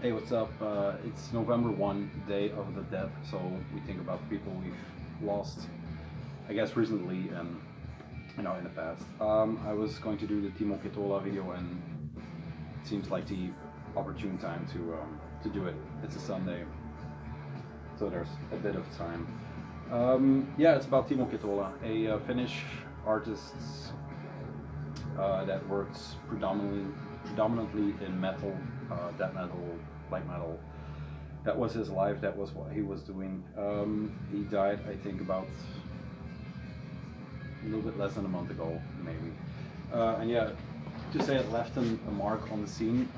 Hey, what's up? It's November 1, Day of the Dead, so we think about people we've lost, I guess, recently and, in the past. I was going to do the Timo Ketola video, and it seems like the opportune time to do it. It's a Sunday, so there's a bit of time. Yeah, it's about Timo Ketola, a Finnish artist that works predominantly in metal, death metal, black metal. That was his life. That was what he was doing. He died, I think, about a little bit less than a month ago, maybe. And yeah, to say it left a mark on the scene.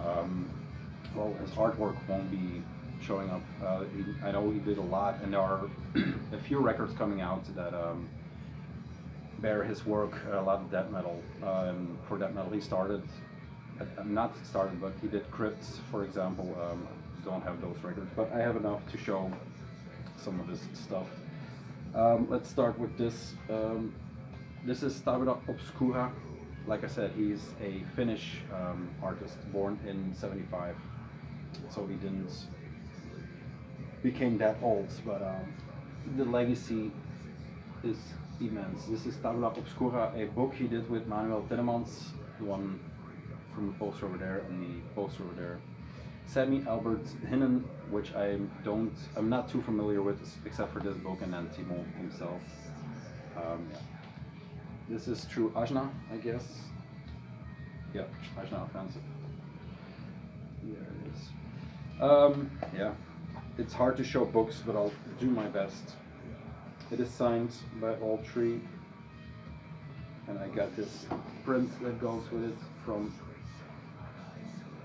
Well, his artwork won't be showing up. I know he did a lot, and there are a few records coming out that bear his work. A lot of death metal. For death metal, he started. Not started, but he did Crypts, for example. Don't have those records, but I have enough to show some of his stuff. Let's start with this. This is Tabula Obscura. Like I said, he's a Finnish artist born in '75, so he didn't became that old, but the legacy is immense. This is Tabula Obscura, a book he did with Manuel Tinnemans, the one from the poster over there and the poster over there. Sammy Albert Hinnen, which I'm not too familiar with, except for this book, and then Timo himself. Yeah. This is through Ajna, I guess. Yeah, Ajna Offensive. There it is. Yeah, it's hard to show books, but I'll do my best. It is signed by all three, and I got this print that goes with it from.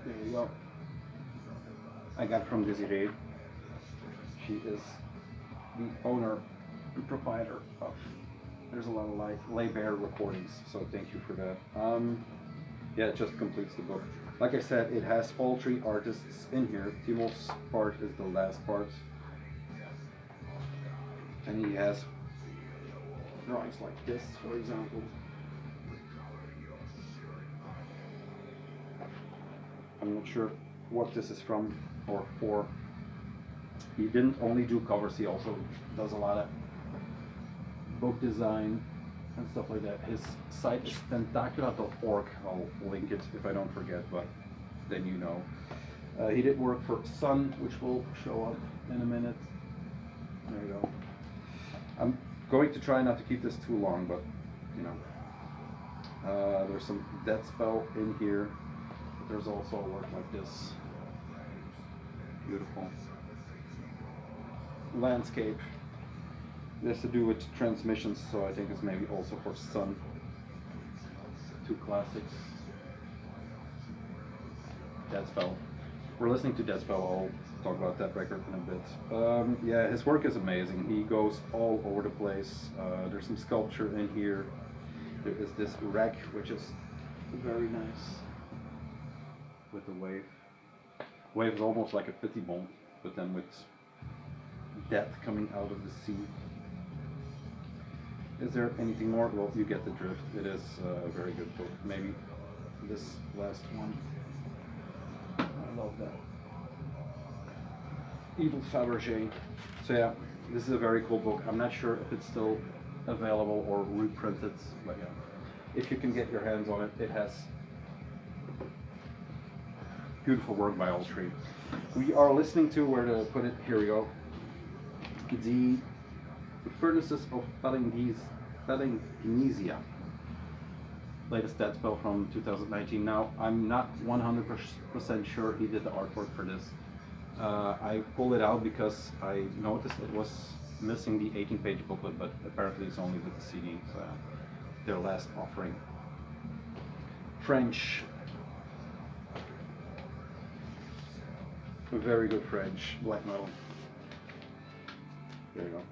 There you go. I got from Desiree. She is the owner and proprietor of There's a Lot of Life, Lay Bare Recordings, so thank you for that. Yeah, it just completes the book. Like I said, it has all three artists in here. Timo's part is the last part. And he has drawings like this, for example. I'm not sure what this is from or for. He didn't only do covers, he also does a lot of book design and stuff like that. His site is tentacula.org. I'll link it if I don't forget, but then you know. He did work for Sun, which will show up in a minute. There you go. I'm going to try not to keep this too long, but there's some Death Spell in here. There's also a work like this. Beautiful. Landscape. This has to do with transmissions, so I think it's maybe also for Sun. Two classics. Death Spell. We're listening to Death Spell. I'll talk about that record in a bit. Yeah, his work is amazing. He goes all over the place. There's some sculpture in here. There is this rack, which is very nice. With the wave. Wave is almost like a pity bomb, but then with death coming out of the sea. Is there anything more? Well, you get the drift. It is a very good book. Maybe this last one. I love that. Evil Fabergé. So yeah, this is a very cool book. I'm not sure if it's still available or reprinted, but yeah, if you can get your hands on it, it has beautiful work by all three. We are listening to, where to put it, here we go, the Furnaces of Palingenesia. Latest Death Spell from 2019. Now, I'm not 100% sure he did the artwork for this. I pulled it out because I noticed it was missing the 18-page booklet, but apparently it's only with the CD, so their last offering. French. Very good French black metal. There you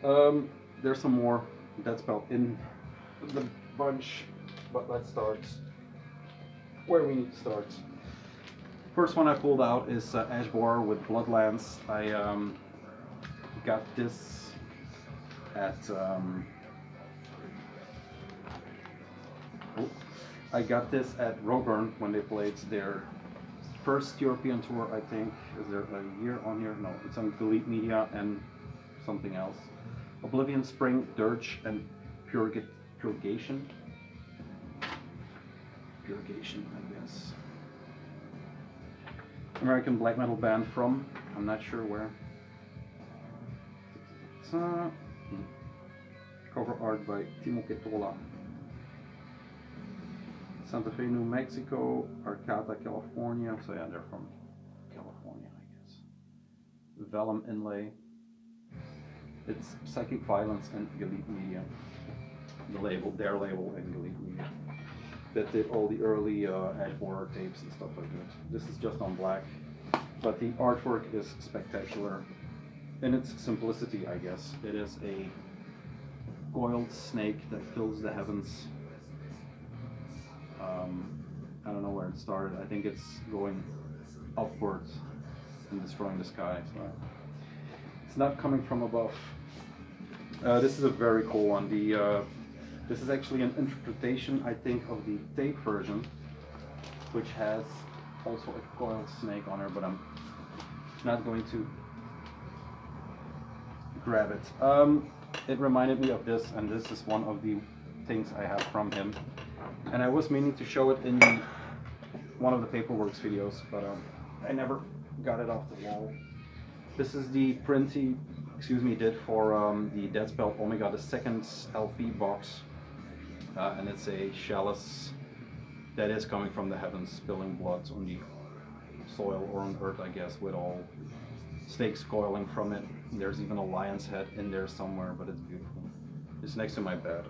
go. There's some more Death Spell in the bunch, but let's start where we need to start. First one I pulled out is Ashbore with Bloodlands. I got this at Roburn when they played their first European tour, I think. Is there a year on here? No, it's on Delete Media and something else. Oblivion, Spring, Dirge, and Purgation. Purgation, I guess. American black metal band from, I'm not sure where. Cover art by Timo Ketola. Santa Fe, New Mexico, Arcata, California. So yeah, they're from California, I guess. Vellum inlay. It's Psychic Violence and Galit Media. The label, their label, and Galit Media. That did all the early Edgewater tapes and stuff like that. This is just on black, but the artwork is spectacular in its simplicity, I guess. It is a coiled snake that fills the heavens. I don't know where it started. I think it's going upwards and destroying the sky. So it's not coming from above. This is a very cool one. This is actually an interpretation, I think, of the tape version, which has also a coiled snake on her, but I'm not going to grab it. It reminded me of this, and this is one of the things I have from him. And I was meaning to show it in one of the Paperworks videos, but I never got it off the wall. This is the print he, did for the Deadspell Omega, the second LP box. And it's a chalice that is coming from the heavens, spilling blood on the soil or on earth, I guess, with all snakes coiling from it. There's even a lion's head in there somewhere, but it's beautiful. It's next to my bed.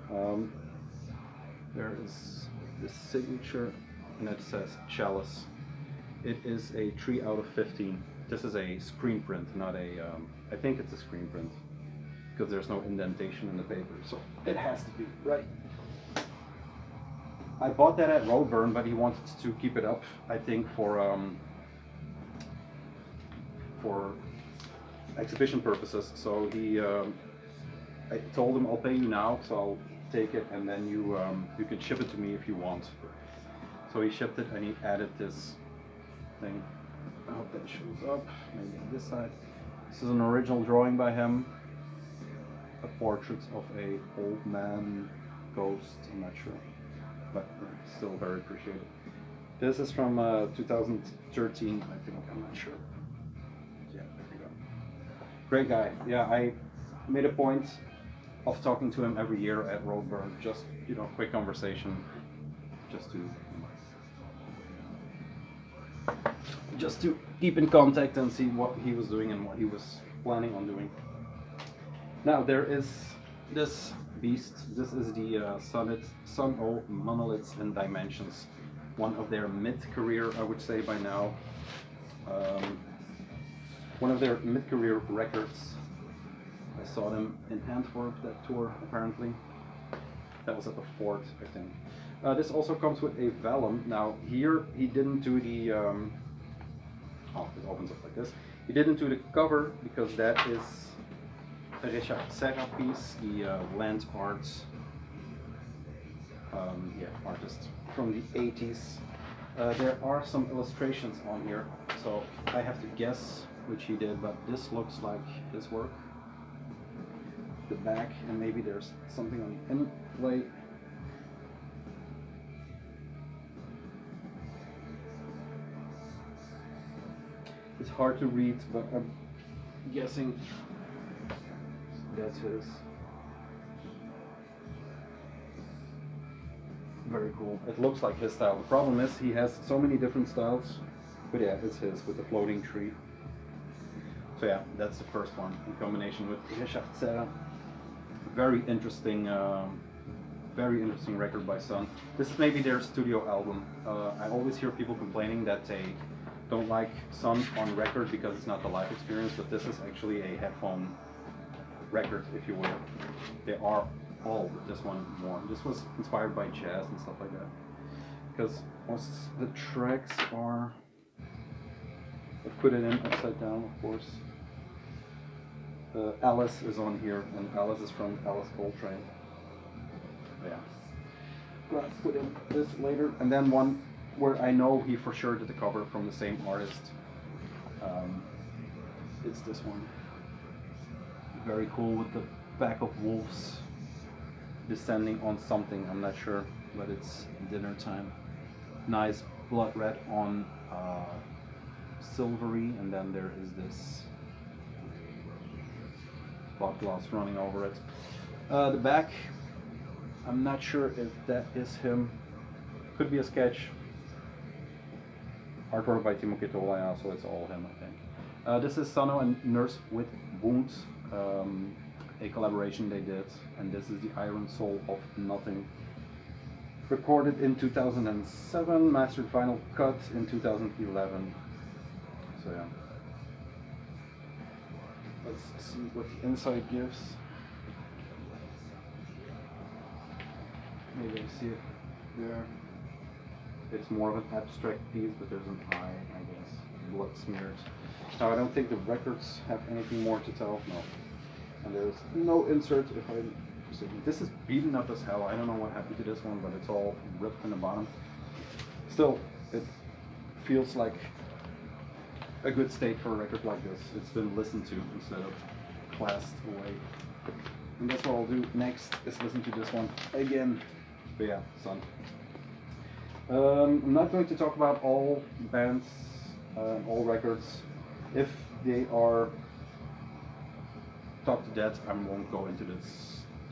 There is this signature, and it says chalice. It is a 3 out of 15. This is a screen print, not a, I think it's a screen print, because there's no indentation in the paper, so it has to be, right? I bought that at Roadburn, but he wanted to keep it up, I think, for exhibition purposes. So he, I told him, I'll pay you now, so I'll take it, and then you can ship it to me if you want. So he shipped it, and he added this thing. I hope that shows up, maybe on this side. This is an original drawing by him, a portrait of a old man ghost, I'm not sure, but still very appreciated. This is from 2013, I think, I'm not sure. Yeah, there we go. Great guy. Yeah, I made a point of talking to him every year at Roadburn, just, quick conversation, just to keep in contact and see what he was doing and what he was planning on doing. Now there is this beast. This is the Sonnet, Monoliths and Dimensions. One of their mid-career, I would say by now. One of their mid-career records. I saw them in Antwerp, that tour, apparently. That was at the Fort, I think. This also comes with a vellum. Now here he didn't do the, it opens up like this. He didn't do the cover because that is a Richard Serra piece, the land arts artist from the 80s. There are some illustrations on here, so I have to guess which he did, but this looks like his work. The back, and maybe there's something on the inlay. It's hard to read, but I'm guessing that's his. Very cool. It looks like his style. The problem is he has so many different styles, but yeah, it's his with the floating tree. So yeah, that's the first one in combination with Richard Serra. Very interesting record by Sun. This is maybe their studio album. I always hear people complaining that they don't like Sun on record because it's not the live experience, but this is actually a headphone record, if you will. They are all, this one more. This was inspired by jazz and stuff like that. Because most the tracks are, I put it in upside down, of course. Alice is on here, and Alice is from Alice Coltrane. Yeah. I'll put in this later. And then one where I know he for sure did the cover from the same artist. It's this one. Very cool with the back of wolves descending on something. I'm not sure, but it's dinner time. Nice blood red on silvery, and then there is this spot gloss running over it. The back, I'm not sure if that is him. Could be a sketch. Artwork by Timo Ketola, yeah, so it's all him, I think. This is Sonnet and Nurse with Wounds, a collaboration they did, and this is the Iron Soul of Nothing. Recorded in 2007, mastered final cut in 2011. So yeah. Let's see what the inside gives. Maybe I see it there. It's more of an abstract piece, but there's an eye, I guess, blood smeared. Now I don't think the records have anything more to tell, no. And there's no insert if I'm mistaken. This is beaten up as hell. I don't know what happened to this one, but it's all ripped in the bottom. Still, it feels like a good state for a record like this. It's been listened to instead of classed away. And that's what I'll do next, is listen to this one again. But yeah, Son. I'm not going to talk about all bands, all records. If they are talked to death, I won't go into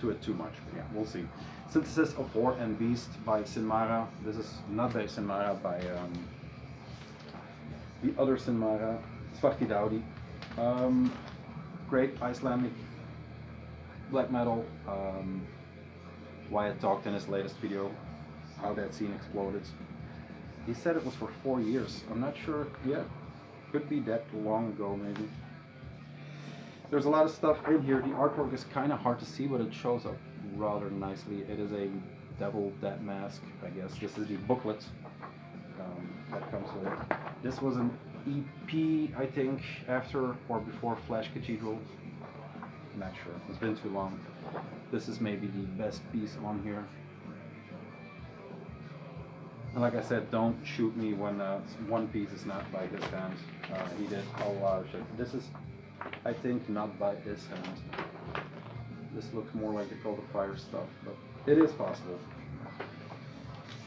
it too much. But yeah, we'll see. Synthesis of War and Beast by Cinemara. This is not by Cinemara, by the other Cinemara, Svarti Daudi. Great Icelandic black metal. Wyatt talked in his latest video how that scene exploded. He said it was for 4 years. I'm not sure. Yeah, could be that long ago maybe. There's a lot of stuff in here. The artwork is kind of hard to see, but it shows up rather nicely. It is a devil dead mask, I guess. This is the booklet that comes with it. This was an EP, I think, after or before Flash Cathedral. I'm not sure. It's been too long. This is maybe the best piece on here. And like I said, don't shoot me when one piece is not by his hand. He did a lot of shit. This is, I think, not by his hand. This looks more like the Cult of Fire stuff, but it is possible.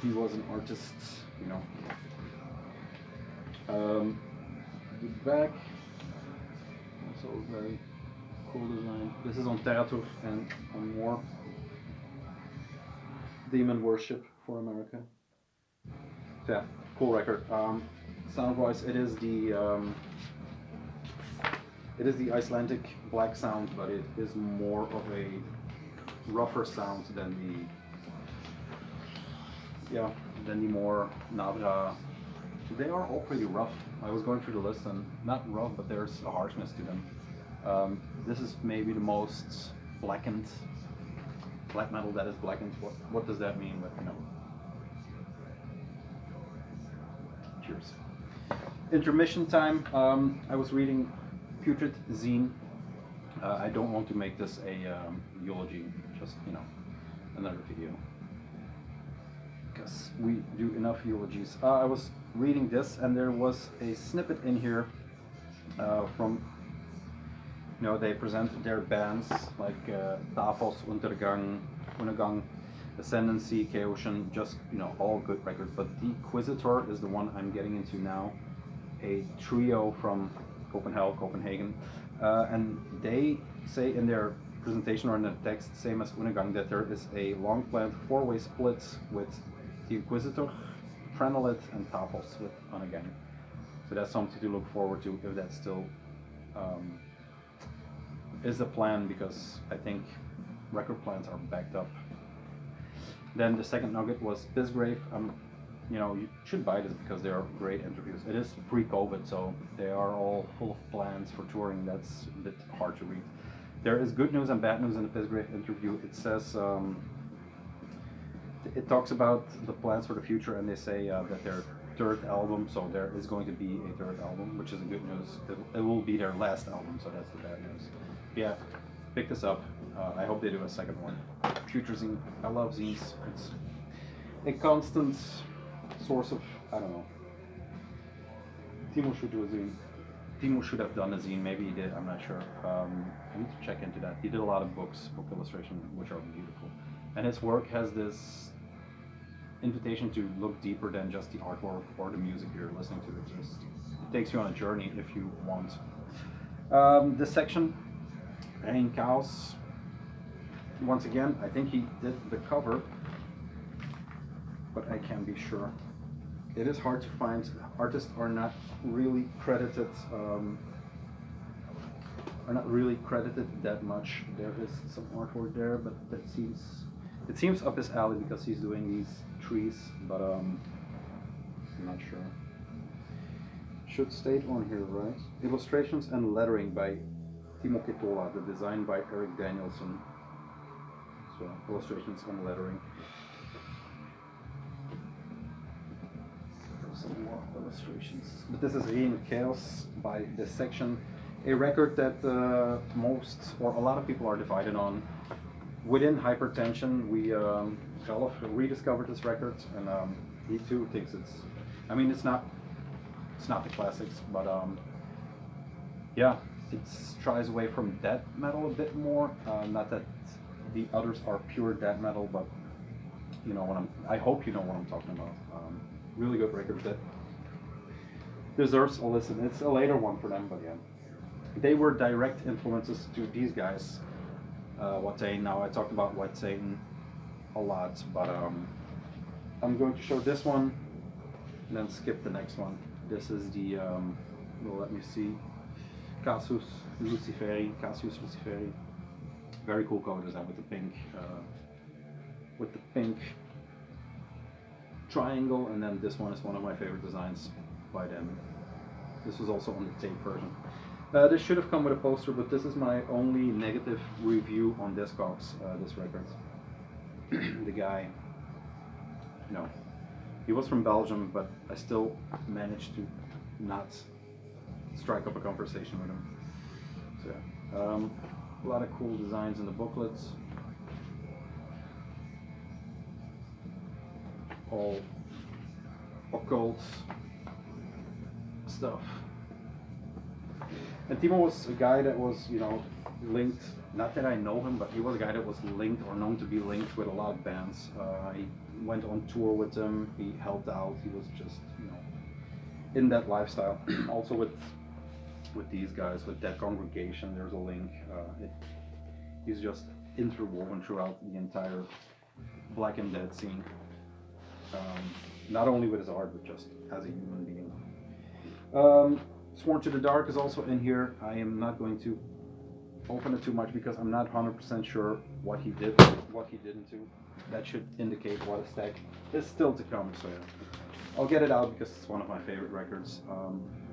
He was an artist, you know. The back, also very cool design. This is on Terratur and on more Demon Worship for America. So yeah, cool record. Sound-wise, it is the Icelandic black sound, but it is more of a rougher sound than the more Navra. They are all pretty rough. I was going through the list and not rough, but there's a harshness to them. This is maybe the most blackened black metal that is blackened. What does that mean? But you know. Cheers. Intermission time. I was reading Putrid Zine. I don't want to make this a eulogy, just, you know, another video, because we do enough eulogies. I was reading this, and there was a snippet in here from, you know, they present their bands like Tafos, Untergang, Ascendancy, Chaosian, just, you know, all good records. But the Inquisitor is the one I'm getting into now, a trio from Copenhagen, and they say in their presentation or in the text, same as Untergang, that there is a long planned four-way split with the Inquisitor, Trenolet, and Tafos with Untergang. So that's something to look forward to if that still is the plan, because I think record plans are backed up. Then the second nugget was Pisgrave. You know, you should buy this because they are great interviews. It is pre-COVID, so they are all full of plans for touring. That's a bit hard to read. There is good news and bad news in the Pisgrave interview. It says, it talks about the plans for the future, and they say that their third album, so there is going to be a third album, which is the good news. It will be their last album, so that's the bad news. Yeah, pick this up. I hope they do a second one. Future zine. I love zines. It's a constant source of I don't know. Timo should do a zine. Timo should have done a zine. Maybe he did. I'm not sure. I need to check into that. He did a lot of book illustration, which are beautiful, and his work has this invitation to look deeper than just the artwork or the music you're listening to. It takes you on a journey if you want. This section, Rain Chaos. Once again, I think he did the cover, but I can't be sure. It is hard to find. Artists are not really credited. That much. There is some artwork there, but it seems up his alley because he's doing these trees. But I'm not sure. Should state on here, right? Illustrations and lettering by Timo Ketola. The design by Eric Danielson. So illustrations and lettering. Some more illustrations. But this is Reign Chaos by this section, a record that most or a lot of people are divided on. Within Hypertension, Ralph rediscovered this record, and he too thinks it's. I mean, it's not the classics, but yeah, it tries away from death metal a bit more. Not that the others are pure death metal, but you know what I hope you know what I'm talking about. Really good record that deserves a listen. It's a later one for them, but yeah. They were direct influences to these guys. Watain. Now I talked about Watain a lot, but I'm going to show this one and then skip the next one. This is the, well, let me see, Cassius Luciferi. Very cool cover design with the pink triangle, and then this one is one of my favorite designs by them. This was also on the tape version. This should have come with a poster, but this is my only negative review on Discogs, this record. The guy, you know, he was from Belgium, but I still managed to not strike up a conversation with him. So yeah, a lot of cool designs in the booklets. All occult stuff. And Timo was a guy that was, you know, linked, not that I know him, but he was a guy that was linked or known to be linked with a lot of bands. He went on tour with them, he helped out, he was just, you know, in that lifestyle. Also with these guys, with that congregation, there's a link. He's just interwoven throughout the entire Black and Dead scene. Not only with his art, but just as a human being. Sworn to the Dark is also in here. I am not going to open it too much because I'm not 100% sure what he did, what he didn't do. That should indicate what a stack is still to come. So yeah, I'll get it out because it's one of my favorite records.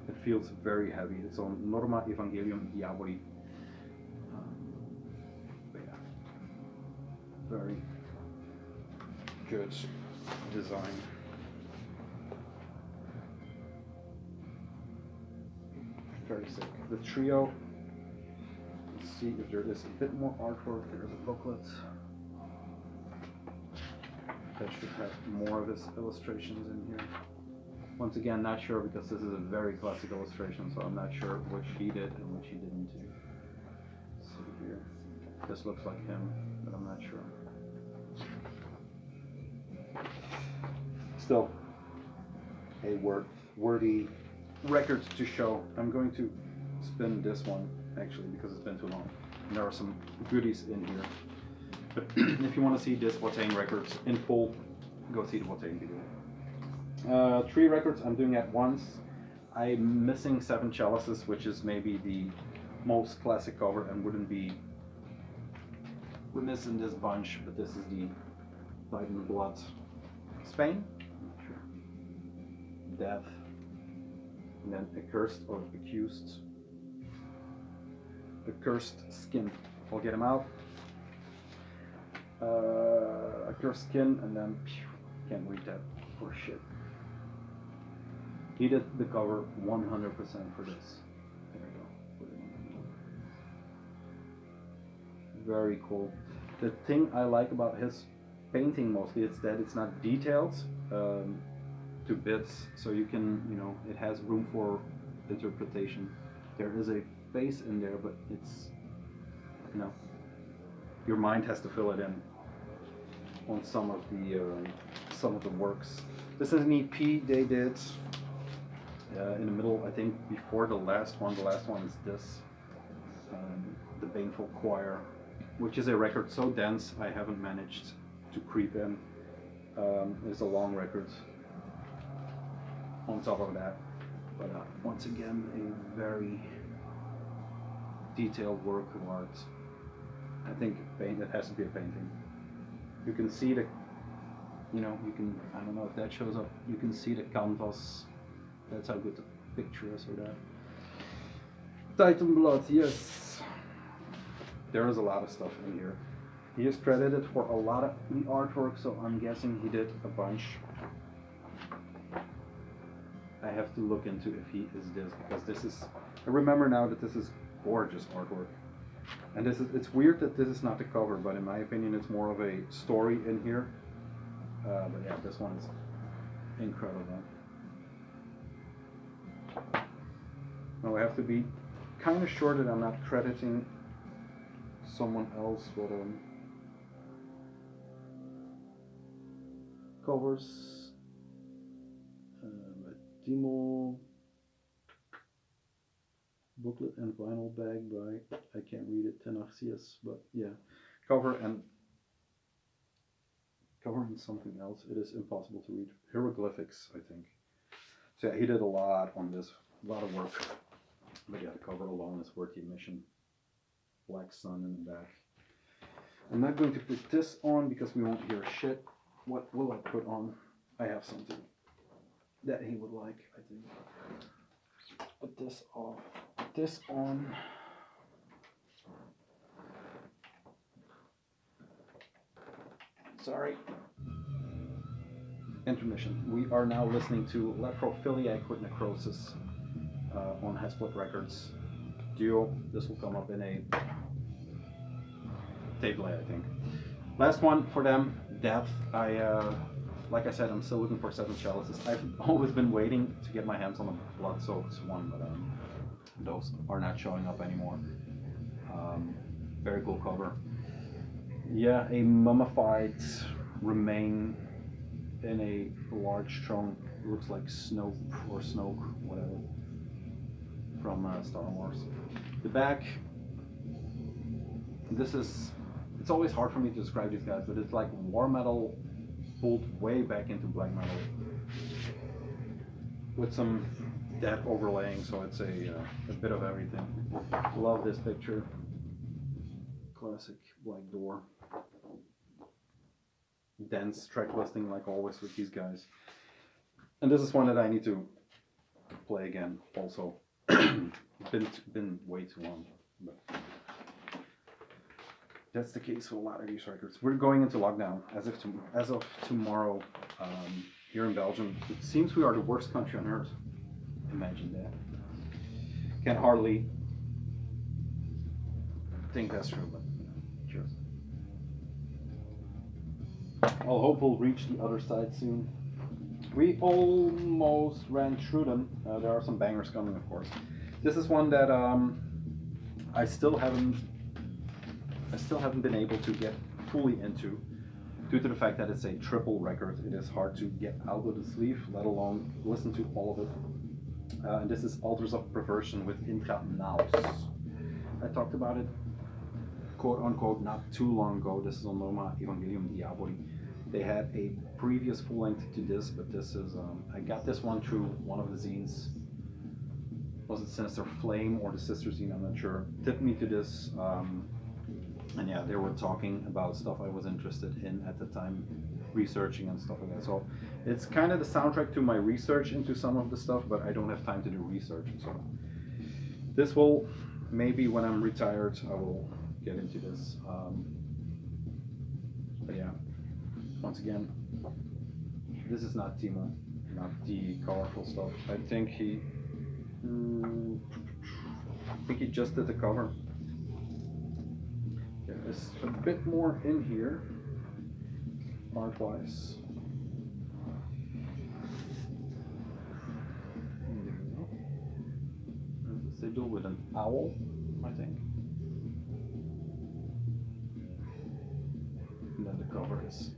It feels very heavy. It's on Norma Evangelium Diaboli. But yeah, very good design. Very sick. The trio. Let's see if there is a bit more artwork. There is a booklet. That should have more of his illustrations in here. Once again, not sure because this is a very classic illustration, so I'm not sure which he did and which he didn't do. Let's see here. This looks like him, but I'm not sure. Still, a worthy record to show. I'm going to spin this one actually because it's been too long. And there are some goodies in here. But if you want to see this Watain records in full, go see the Watain video. 3 records I'm doing at once. I'm missing 7 Chalices, which is maybe the most classic cover and wouldn't be remiss in this bunch, but this is the Light and Blood Spain. Death. And then Accursed or Accused. Accursed Skin. I'll get him out. Accursed Skin, and then can't read that for shit. He did the cover 100% for this. There we go. Very cool. The thing I like about his painting mostly is that it's not detailed. to bits, so you can, you know, it has room for interpretation. There is a face in there, but it's, you know, your mind has to fill it in on some of the works. This is an EP they did in the middle, I think, before the last one. The last one is this, the Baneful Choir, which is a record so dense I haven't managed to creep in. It's a long record on top of that, but once again, a very detailed work of art. I think it has to be a painting. You can see the, you know, you can, I don't know if that shows up, you can see the canvas. That's how good the picture is for that. Titan Blood, yes. There is a lot of stuff in here. He is credited for a lot of the artwork, so I'm guessing he did a bunch. I have to look into if he is this, because this is, I remember now that this is gorgeous artwork. And this is, it's weird that this is not the cover, but in my opinion it's more of a story in here. But yeah, this one is incredible. Now I have to be kind of sure that I'm not crediting someone else, but covers Timo, booklet and vinyl bag by, I can't read it, Cassius, but yeah, cover and something else. It is impossible to read. Hieroglyphics, I think. So yeah, he did a lot on this, a lot of work. But yeah, the cover alone is worth the admission. Black sun in the back. I'm not going to put this on because we won't hear shit. What will I put on? I have something that he would like, I think. Put this off. Put this on. Sorry. Intermission. We are now listening to Electrophiliac with Necrosis on Hesplit Records. Duo. This will come up in a tape delay, I think. Last one for them, Death. Like I said, I'm still looking for 7 chalices. I've always been waiting to get my hands on a blood-soaked one, but those are not showing up anymore. Very cool cover. Yeah, a mummified remain in a large trunk. Looks like Snoke or Snoke, whatever, from Star Wars. The back. This is. It's always hard for me to describe these guys, but it's like war metal pulled way back into black metal with some death overlaying, so it's a bit of everything. Love this picture. Classic black door. Dense track listing like always with these guys. And this is one that I need to play again also. been way too long. But that's the case with a lot of these records. We're going into lockdown as of tomorrow here in Belgium. It seems we are the worst country on earth. Imagine that. Can hardly think that's true, but cheers. I'll hope we'll reach the other side soon. We almost ran through them. There are some bangers coming, of course. This is one that I still haven't been able to get fully into, due to the fact that it's a triple record. It is hard to get out of the sleeve, let alone listen to all of it. And this is Altars of Perversion with Intra Naus. I talked about it, quote unquote, not too long ago. This is on Noma Evangelium Diaboli. They had a previous full length to this, but this is, I got this one through one of the zines. Was it Sinister Flame or the Sister Zine? I'm not sure. Tipped me to this. And yeah, they were talking about stuff I was interested in at the time, researching and stuff like that. So it's kind of the soundtrack to my research into some of the stuff, but I don't have time to do research. So this will, maybe when I'm retired, I will get into this. But yeah, once again, this is not Timo, not the colorful stuff. I think he just did the cover. There is a bit more in here, art-wise. They do with an owl, I think. And then the cover is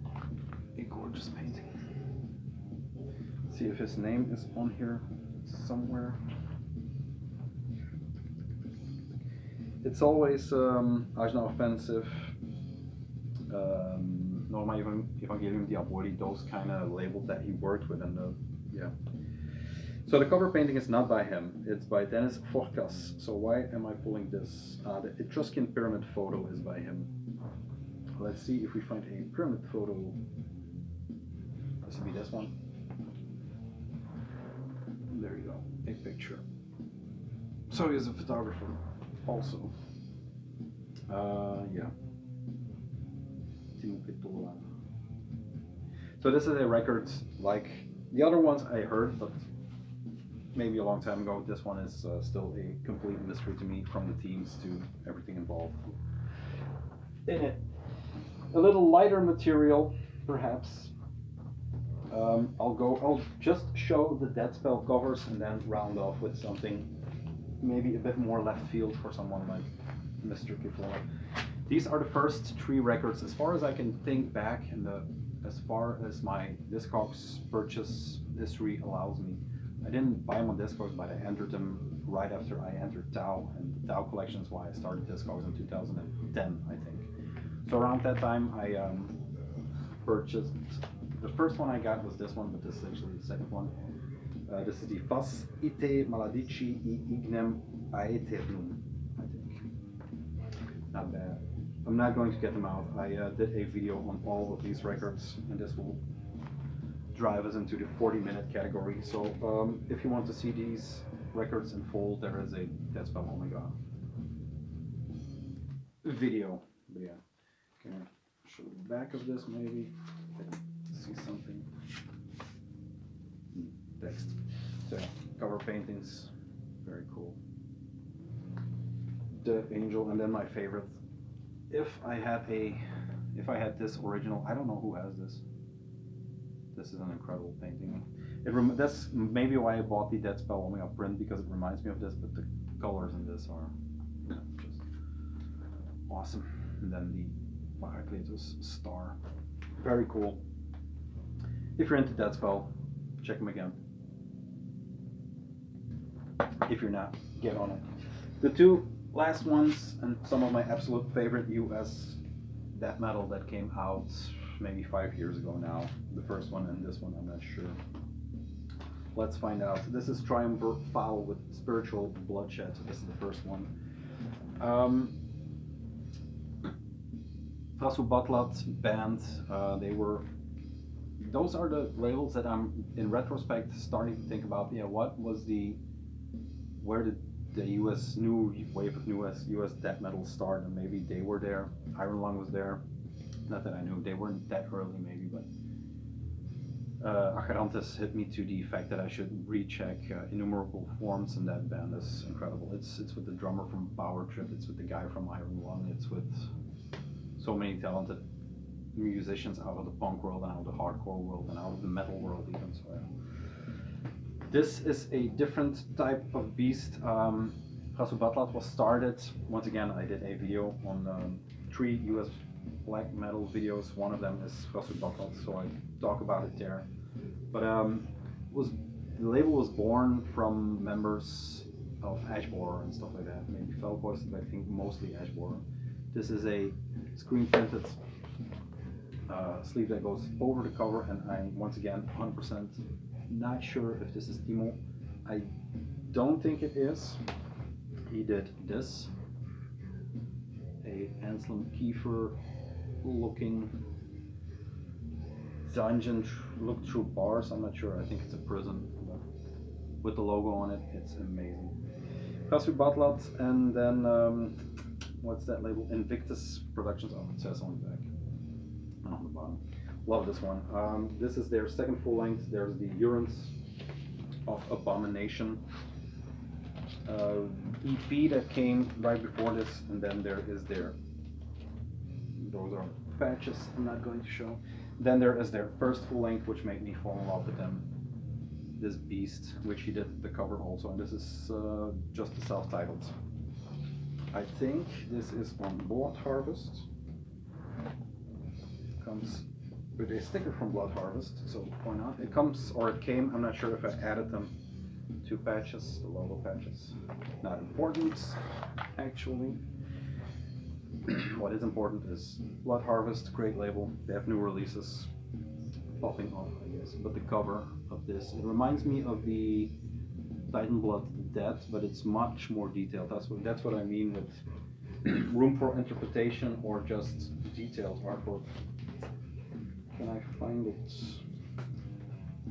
a gorgeous painting. See if his name is on here somewhere. It's always Ajna Offensive, Norma Evangelium Diaboli, those kind of labels that he worked with, and yeah. So the cover painting is not by him, it's by Dennis Forkas. So why am I pulling this? The Etruscan pyramid photo is by him. Let's see if we find a pyramid photo. This will be this one. There you go, a picture. So he's a photographer also. Yeah. Timo Ketola. So this is a record like the other ones I heard, but maybe a long time ago. This one is still a complete mystery to me, from the themes to everything involved in it. A little lighter material, perhaps. I'll just show the Deadspell covers and then round off with something maybe a bit more left field for someone like Mr. Ketola. These are the first 3 records, as far as I can think back, and as far as my Discogs purchase history allows me. I didn't buy them on Discogs, but I entered them right after I entered Tau, and the Tau collection is why I started Discogs in 2010, I think. So around that time, I purchased. The first one I got was this one, but this is actually the second one. This is the Fas ite maladici I ignem aeternum, I think. Not bad. I'm not going to get them out. I did a video on all of these records, and this will drive us into the 40-minute category. So if you want to see these records in full, there is a Deadspell Omega video. But yeah, can I show the back of this maybe? See something. Text. So cover paintings, very cool. The angel, and then my favorite. If I had this original, I don't know who has this. This is an incredible painting. That's maybe why I bought the Deadspell Omega print, because it reminds me of this, but the colors in this are just awesome. And then the Heraclitus star, very cool. If you're into Deadspell, check them again. If you're not, get on it. The 2 last ones, and some of my absolute favorite US death metal that came out maybe 5 years ago now. The first one and this one, I'm not sure. Let's find out. This is Triumvir Fowl with Spiritual Bloodshed. So this is the first one. Frasubatlat band, those are the labels that I'm, in retrospect, starting to think about. Yeah, where did the new wave of US death metal start? And maybe they were there. Iron Lung was there. Not that I knew, they weren't that early maybe, but Acherantes hit me to the fact that I should recheck Innumerable Forms, and that band is incredible. It's with the drummer from Power Trip, it's with the guy from Iron Lung, it's with so many talented musicians out of the punk world and out of the hardcore world and out of the metal world even. So yeah. This is a different type of beast. Frasubatlat was started, once again I did a video on 3 US black metal videos. One of them is Frasubatlat, so I talk about it there. But the label was born from members of Ashborer and stuff like that. Maybe Felvoice, but I think mostly Ashborer. This is a screen printed sleeve that goes over the cover, and I'm once again 100% not sure if this is Timo. I don't think it is. He did this, a Anselm Kiefer looking dungeon look through bars. I'm not sure, I think it's a prison, but with the logo on it, it's amazing. Frasubatlat, and then what's that label? Invictus Productions. Oh, it says on the back and on the bottom. Love this one. This is their second full length. There's the Urines of Abomination EP that came right before this, and then there is those are patches I'm not going to show. Then there is their first full length, which made me fall in love with them this beast, which he did the cover also, and this is just the self-titled. I think this is on Blood Harvest. Comes with a sticker from Blood Harvest, so why not? It comes, or it came, I'm not sure if I added them, 2 patches, the logo patches. Not important, actually. What is important is Blood Harvest, great label. They have new releases popping up, I guess. But the cover of this, it reminds me of the Titan Blood Dead, but it's much more detailed. That's what I mean with room for interpretation or just detailed artwork. Can I find it?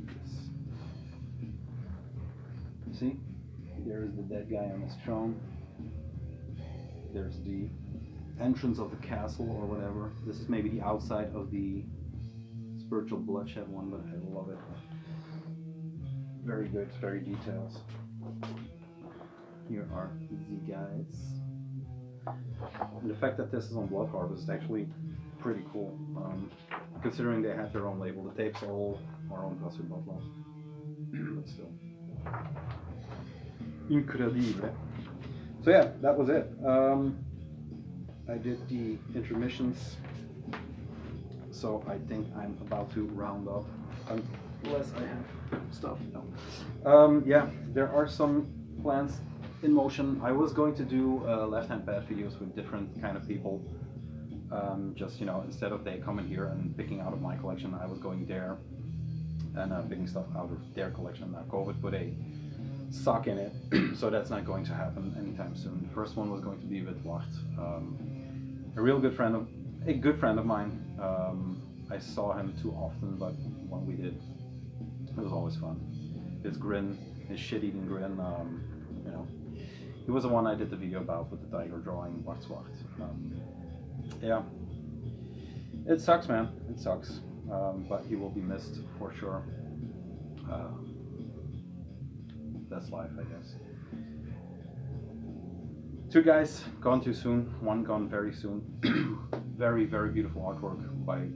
Yes. See? There's the dead guy on his throne. There's the entrance of the castle or whatever. This is maybe the outside of the spiritual bloodshed one, but I love it. Very good, very detailed. Here are the guys. And the fact that this is on Blood Harvest is actually pretty cool, considering they had their own label. The tapes all are on Cassius Butler, but still. Incredible. So yeah, that was it. I did the intermissions, so I think I'm about to round up, unless I have stuff. No. Yeah, there are some plans in motion. I was going to do left-hand pad videos with different kind of people. Just, you know, instead of they coming here and picking out of my collection, I was going there and picking stuff out of their collection. Now COVID put a sock in it, so that's not going to happen anytime soon. The first one was going to be with Wacht, a good friend of mine. I saw him too often, but when we did, it was always fun. His grin, his shit-eating grin, you know, he was the one I did the video about with the tiger drawing Wacht. Yeah, it sucks, man. It sucks, but he will be missed for sure. That's life, I guess. 2 guys gone too soon, 1 gone very soon. Very, very beautiful artwork by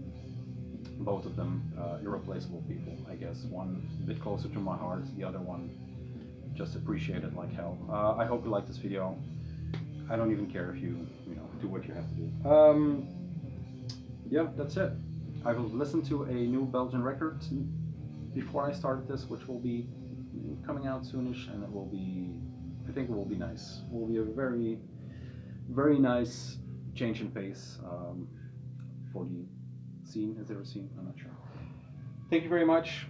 both of them. Irreplaceable people, I guess. One a bit closer to my heart, the other one just appreciated like hell. I hope you liked this video. I don't even care if you do what you have to do. Yeah, that's it. I will listen to a new Belgian record before I started this, which will be coming out soonish, and it will be, I think it will be nice. It will be a very, very nice change in pace for the scene. Is there a scene? I'm not sure. Thank you very much.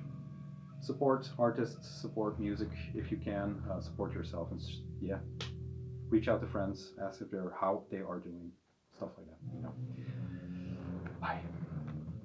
Support artists, support music if you can. Support yourself, and reach out to friends, ask if how they are doing, stuff like that.